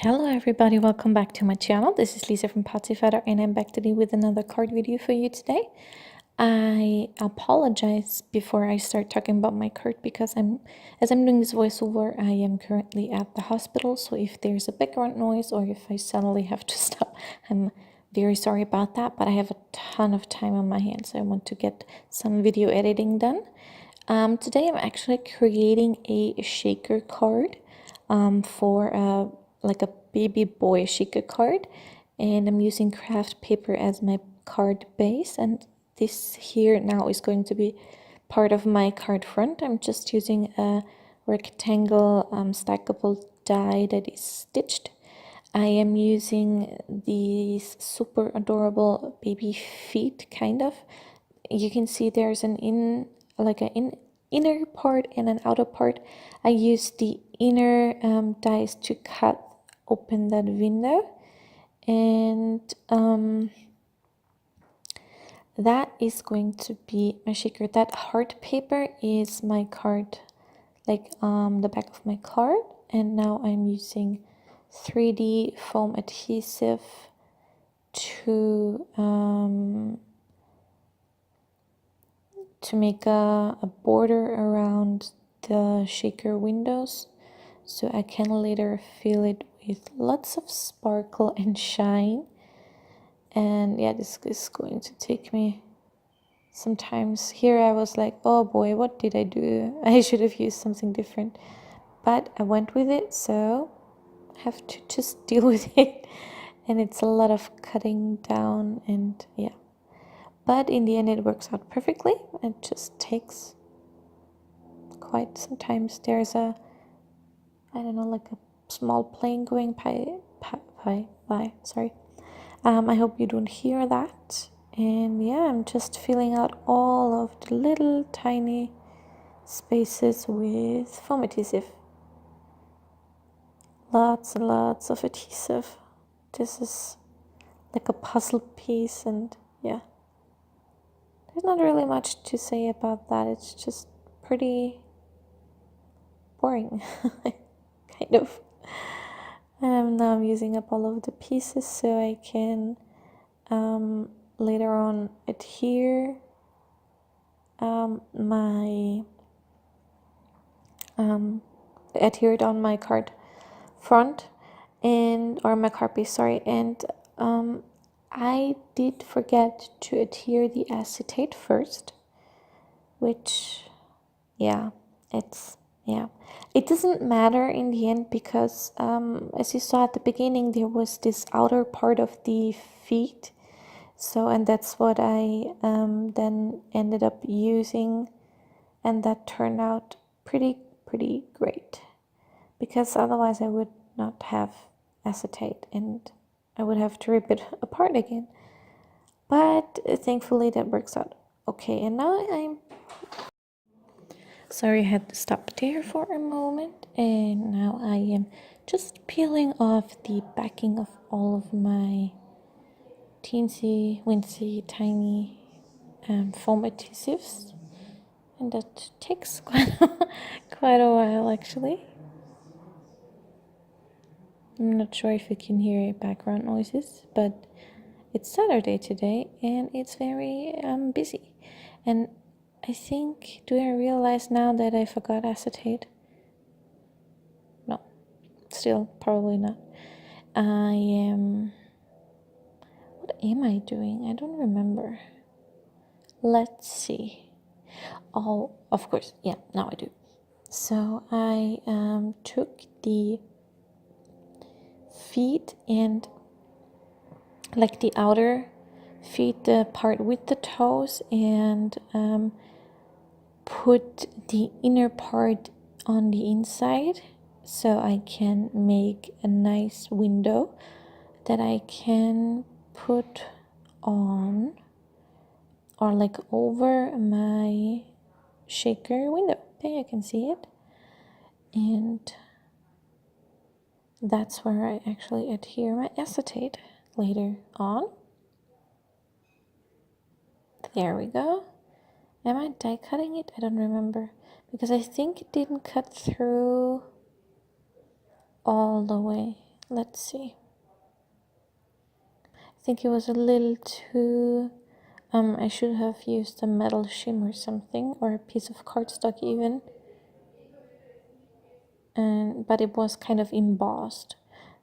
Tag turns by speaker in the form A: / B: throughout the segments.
A: Hello everybody, welcome back to my channel. This is Lisa from Potsiefighter and I'm back today with another card video for you today. I apologize before I start talking about my card because as I'm doing this voiceover, I am currently at the hospital. So if there's a background noise or if I suddenly have to stop, I'm very sorry about that, but I have a ton of time on my hands. So I want to get some video editing done. Today I'm actually creating a shaker card for like a baby boy shaker card, and I'm using craft paper as my card base, and this here now is going to be part of my card front. I'm just using a rectangle stackable die that is stitched. I am using these super adorable baby feet, kind of. You can see there's an inner part and an outer part. I used the inner dies to cut open that window, and that is going to be my shaker. That hard paper is my card, like the back of my card, and now I'm using 3D foam adhesive to make a border around the shaker windows, so I can later fill it with lots of sparkle and shine. And yeah, this is going to take me sometimes. Here I was like, oh boy, what did I do? I should have used something different, but I went with it, so I have to just deal with it. And it's a lot of cutting down, and yeah, but in the end it works out perfectly. It just takes quite sometimes. There's a, I don't know, like a small plane going by, sorry. I hope you don't hear that. And yeah, I'm just filling out all of the little tiny spaces with foam adhesive. Lots and lots of adhesive. This is like a puzzle piece, and yeah, there's not really much to say about that. It's just pretty boring, kind of. And now I'm using up all of the pieces so I can later on adhere adhere it on my card front, and or my card piece, sorry. And I did forget to adhere the acetate first, which yeah, it doesn't matter in the end because as you saw at the beginning, there was this outer part of the feet. So, and that's what I then ended up using, and that turned out pretty great, because otherwise I would not have acetate and I would have to rip it apart again. But thankfully that works out okay. And now I'm sorry, I had to stop there for a moment, and now I am just peeling off the backing of all of my teensy wincy tiny foam adhesives, and that takes quite a while actually. I'm not sure if you can hear background noises, but it's Saturday today and it's very busy. And I think, do I realize now that I forgot acetate? No, still probably not. What am I doing? I don't remember. Let's see. Oh, of course, yeah, now I do. So I took the feet and like the outer feet, the part with the toes, and put the inner part on the inside so I can make a nice window that I can put on or like over my shaker window. There you can see it. And that's where I actually adhere my acetate later on. There we go. Am I die cutting it? I don't remember, because I think it didn't cut through all the way. let's see. I think it was a little too, I should have used a metal shim or something, or a piece of cardstock even. But it was kind of embossed,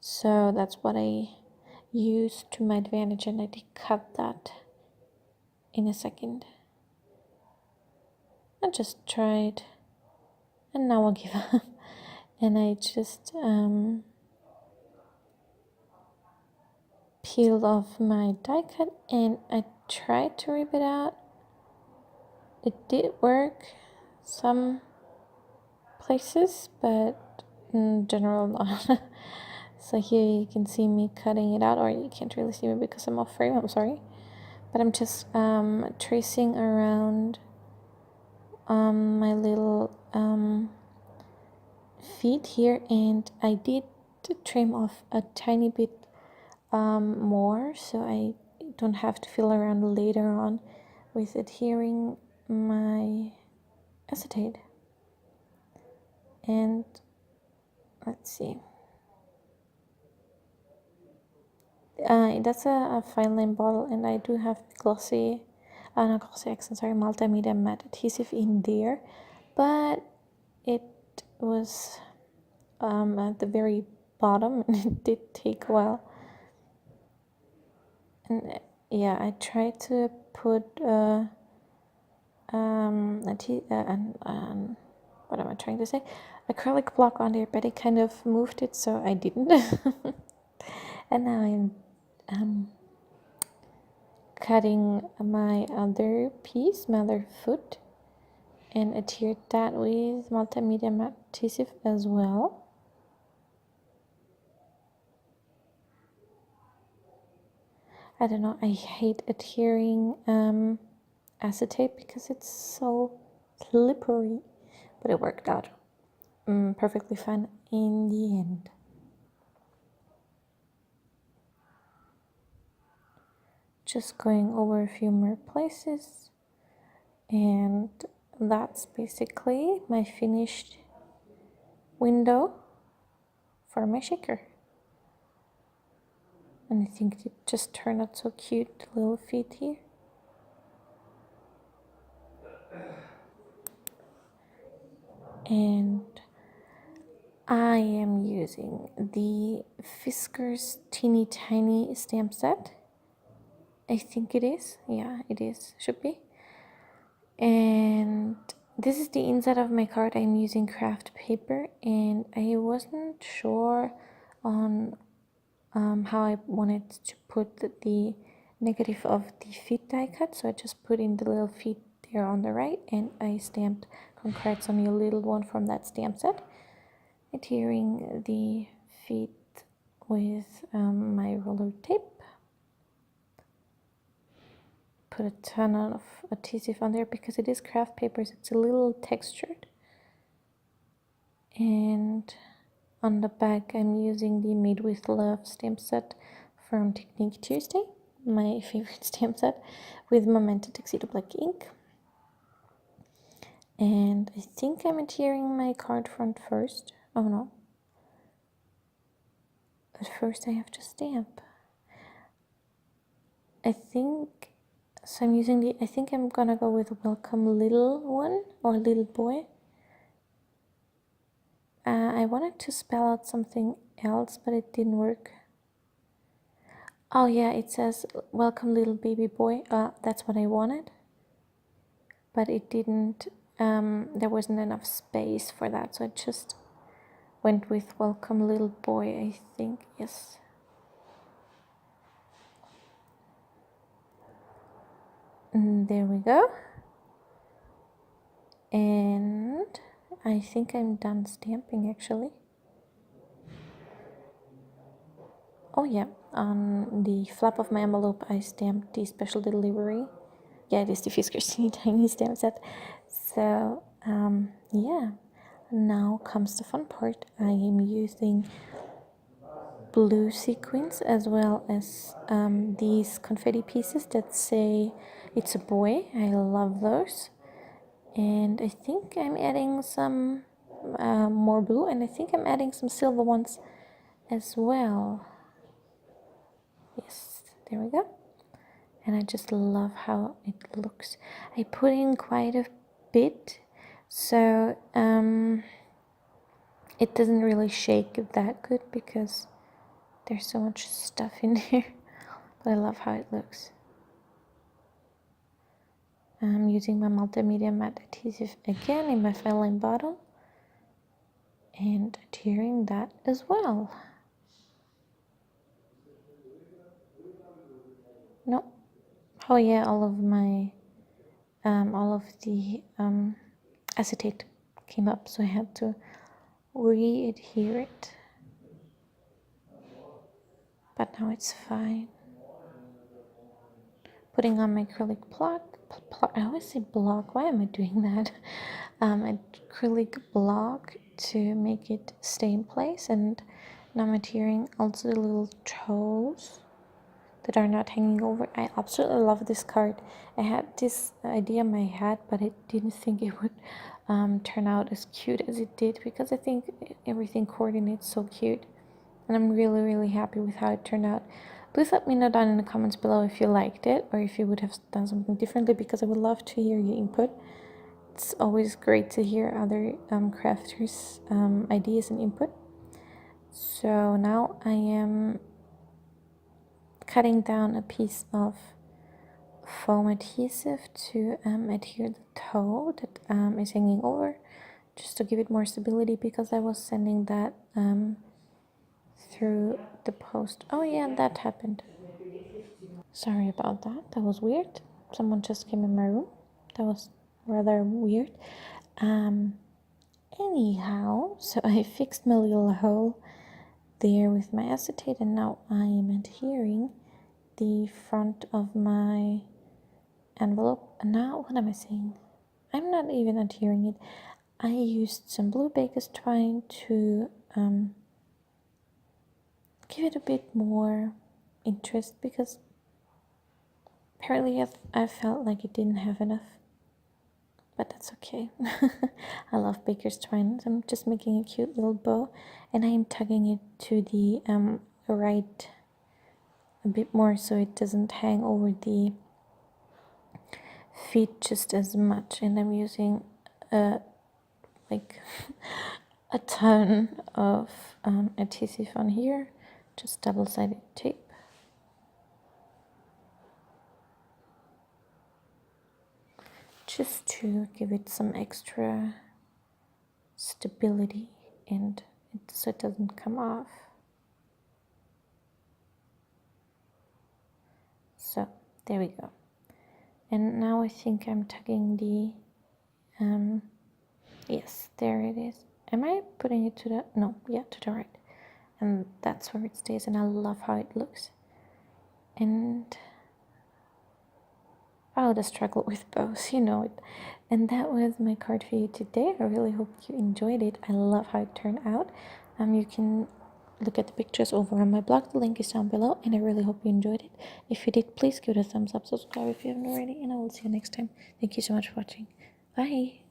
A: so that's what I used to my advantage, and I did cut that in a second. I just tried, and now I give up. And I just peeled off my die cut, and I tried to rip it out. It did work some places, but in general not. So here you can see me cutting it out, or you can't really see me because I'm off frame, I'm sorry. But I'm just tracing around my little feet here, and I did trim off a tiny bit more, so I don't have to fill around later on with adhering my acetate. And let's see, that's a fine line bottle, and I do have glossy, not glossy accent, sorry, multimedia matte adhesive in there, but it was at the very bottom, and it did take a while. And yeah, I tried to put what am I trying to say? Acrylic block on there, but it kind of moved it, so I didn't. And now I'm cutting my other piece, my other foot, and adhered that with multimedia matte adhesive as well. I don't know, I hate adhering acetate because it's so slippery, but it worked out perfectly fine in the end. Just going over a few more places, and that's basically my finished window for my shaker. And I think it just turned out so cute, little feet here. And I am using the Fiskars Teeny Tiny stamp set. I think it is. Yeah, it is. Should be. And this is the inside of my card. I'm using craft paper, and I wasn't sure on how I wanted to put the negative of the feet die cut, so I just put in the little feet there on the right, and I stamped "Congrats on your little one" from that stamp set, adhering the feet with my roller tape. Put a ton of adhesive on there because it is craft papers, it's a little textured. And on the back I'm using the Made with Love stamp set from Technique Tuesday, my favorite stamp set, with Memento Tuxedo Black ink. And I think I'm adhering my card front first. Oh no, but first I have to stamp. I think so. I'm using the, I think I'm gonna go with Welcome Little One or Little Boy. I wanted to spell out something else, but it didn't work. Oh yeah, it says Welcome Little Baby Boy. That's what I wanted, but it didn't, there wasn't enough space for that, so I just went with Welcome Little Boy, I think. Yes. And there we go. And I think I'm done stamping actually. Oh yeah, on the flap of my envelope I stamped the special delivery. Yeah, it is the Fiskars Teeny Tiny stamp set. So yeah, now comes the fun part. I am using blue sequins as well as these confetti pieces that say it's a boy. I love those. And I think I'm adding some more blue, and I think I'm adding some silver ones as well. Yes, there we go. And I just love how it looks. I put in quite a bit, so it doesn't really shake that good because there's so much stuff in here. But I love how it looks. I'm using my multimedia matte adhesive again in my filing bottle and adhering that as well. No. Oh yeah, all of the acetate came up, so I had to re-adhere it. But now it's fine. Putting on my acrylic block. I always say block. Why am I doing that? Acrylic block to make it stay in place, and now I'm adhering also the little toes that are not hanging over. I absolutely love this card. I had this idea in my head, but I didn't think it would turn out as cute as it did, because I think everything coordinates so cute, and I'm really happy with how it turned out. Please let me know down in the comments below if you liked it or if you would have done something differently, because I would love to hear your input. It's always great to hear other crafters' ideas and input. So now I am cutting down a piece of foam adhesive to adhere the toe that is hanging over, just to give it more stability, because I was sending that through the post. Oh yeah, that happened. Sorry about that. That was weird. Someone just came in my room. That was rather weird. Anyhow, so I fixed my little hole there with my acetate, and now I am adhering the front of my envelope. And now, what am I saying? I'm not even adhering it. I used some blue baker's twine to give it a bit more interest, because apparently I felt like it didn't have enough. But that's okay. I love baker's twine. I'm just making a cute little bow, and I am tugging it to the right a bit more, so it doesn't hang over the feet just as much. And I'm using like a ton of adhesive on here, just double-sided tape. Just to give it some extra stability and so it doesn't come off. So there we go. And now I think I'm tugging the yes, there it is. Am I putting it to the no, yeah, to the right. And that's where it stays, and I love how it looks. And oh, the struggle with bows, you know it. And that was my card for you today. I really hope you enjoyed it. I love how it turned out. You can look at the pictures over on my blog. The link is down below, and I really hope you enjoyed it. If you did, please give it a thumbs up, subscribe if you haven't already, and I will see you next time. Thank you so much for watching. Bye.